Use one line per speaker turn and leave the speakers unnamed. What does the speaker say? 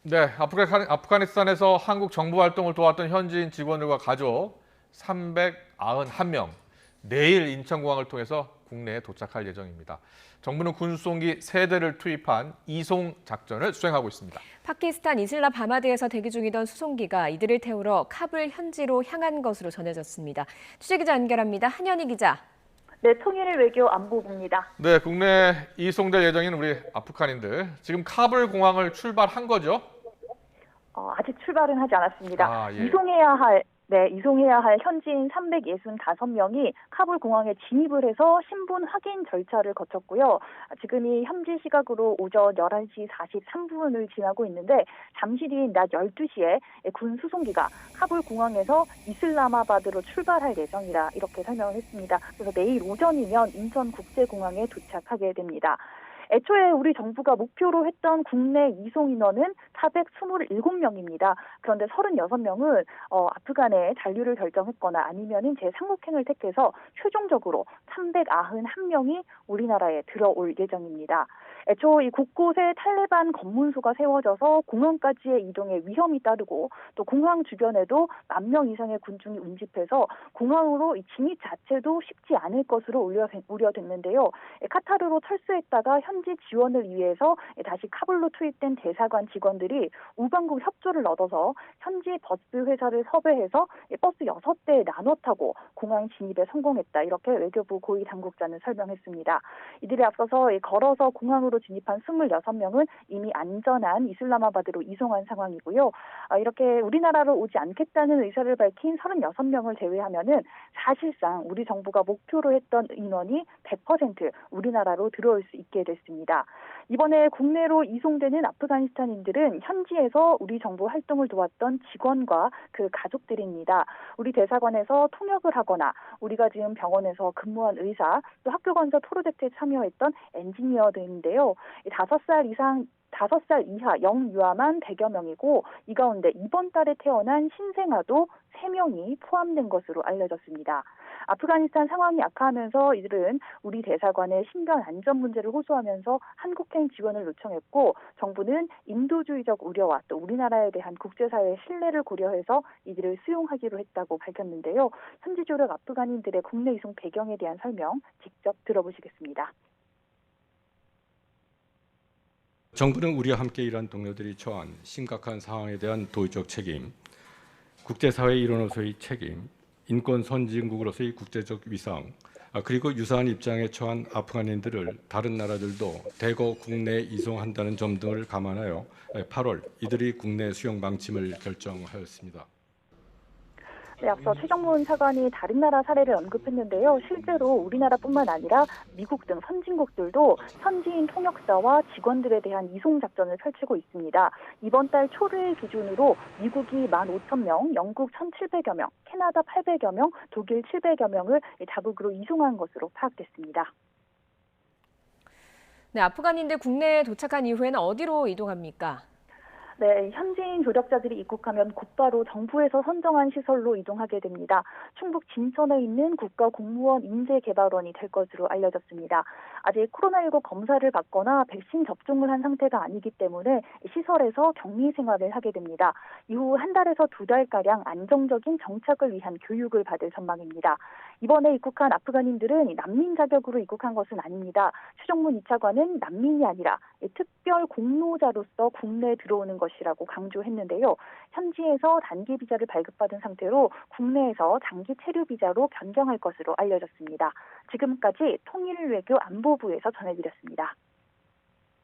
네, 아프가니스탄에서 한국 정부 활동을 도왔던 현지인 직원들과 가족 391명, 내일 인천공항을 통해서 국내에 도착할 예정입니다. 정부는 군수송기 3대를 투입한 이송 작전을 수행하고 있습니다.
파키스탄 이슬람바마드에서 대기 중이던 수송기가 이들을 태우러 카불 현지로 향한 것으로 전해졌습니다. 취재기자 연결합니다. 한현희 기자.
네, 통일 외교 안보부입니다.
네, 국내 이송될 예정인 우리 아프간인들 지금 카불 공항을 출발한 거죠?
아직 출발은 하지 않았습니다.
예.
이송해야 할 현지인 365명이 카불 공항에 진입을 해서 신분 확인 절차를 거쳤고요. 지금이 현지 시각으로 오전 11시 43분을 지나고 있는데 잠시 뒤인 낮 12시에 군 수송기가 카불 공항에서 이슬라마바드로 출발할 예정이라 이렇게 설명을 했습니다. 그래서 내일 오전이면 인천국제공항에 도착하게 됩니다. 애초에 우리 정부가 목표로 했던 국내 이송 인원은 427명입니다. 그런데 36명은 아프간에 잔류를 결정했거나 아니면은 재상국행을 택해서 최종적으로 391명이 우리나라에 들어올 예정입니다. 애초 이 곳곳에 탈레반 검문소가 세워져서 공항까지의 이동에 위험이 따르고 또 공항 주변에도 10,000명 이상의 군중이 운집해서 공항으로 이 진입 자체도 쉽지 않을 것으로 우려됐는데요. 카타르로 철수했다가 현지 지원을 위해서 다시 카불로 투입된 대사관 직원들이 우방국 협조를 얻어서 현지 버스 회사를 섭외해서 버스 6대에 나눠 타고 공항 진입에 성공했다. 이렇게 외교부 고위 당국자는 설명했습니다. 이들에 앞서서 걸어서 공항으로 진입한 26명은 이미 안전한 이슬라마바드로 이송한 상황이고요. 이렇게 우리나라로 오지 않겠다는 의사를 밝힌 36명을 제외하면은 사실상 우리 정부가 목표로 했던 인원이 100% 우리나라로 들어올 수 있게 됐습니다. 이번에 국내로 이송되는 아프가니스탄인들은 현지에서 우리 정부 활동을 도왔던 직원과 그 가족들입니다. 우리 대사관에서 통역을 하거나 우리가 지금 병원에서 근무한 의사, 또 학교 건설 프로젝트에 참여했던 엔지니어들인데요. 5살 이하 영유아만 100여 명이고 이 가운데 이번 달에 태어난 신생아도 3명이 포함된 것으로 알려졌습니다. 아프가니스탄 상황이 악화하면서 이들은 우리 대사관의 신변 안전 문제를 호소하면서 한국행 지원을 요청했고 정부는 인도주의적 우려와 또 우리나라에 대한 국제사회의 신뢰를 고려해서 이들을 수용하기로 했다고 밝혔는데요. 현지 조력 아프간인들의 국내 이송 배경에 대한 설명 직접 들어보시겠습니다.
정부는 우리와 함께 일한 동료들이 처한 심각한 상황에 대한 도의적 책임, 국제사회 일원으로서의 책임, 인권 선진국으로서의 국제적 위상, 그리고 유사한 입장에 처한 아프간인들을 다른 나라들도 대거 국내에 이송한다는 점 등을 감안하여 8월 이들이 국내 수용 방침을 결정하였습니다.
네, 앞서 최정문 차관이 다른 나라 사례를 언급했는데요. 실제로 우리나라뿐만 아니라 미국 등 선진국들도 현지인 통역사와 직원들에 대한 이송 작전을 펼치고 있습니다. 이번 달 초를 기준으로 미국이 15,000명, 영국 1,700여 명, 캐나다 800여 명, 독일 700여 명을 자국으로 이송한 것으로 파악됐습니다.
네, 아프간인들 국내에 도착한 이후에는 어디로 이동합니까?
네, 현지인 조력자들이 입국하면 곧바로 정부에서 선정한 시설로 이동하게 됩니다. 충북 진천에 있는 국가공무원 인재개발원이 될 것으로 알려졌습니다. 아직 코로나19 검사를 받거나 백신 접종을 한 상태가 아니기 때문에 시설에서 격리 생활을 하게 됩니다. 이후 1달에서 2달가량 안정적인 정착을 위한 교육을 받을 전망입니다. 이번에 입국한 아프간인들은 난민 자격으로 입국한 것은 아닙니다. 최정문 2차관은 난민이 아니라 특별 공로자로서 국내에 들어오는 것이라고 강조했는데요. 현지에서 단기 비자를 발급받은 상태로 국내에서 장기 체류 비자로 변경할 것으로 알려졌습니다. 지금까지 통일 외교 안보부에서 전해드렸습니다.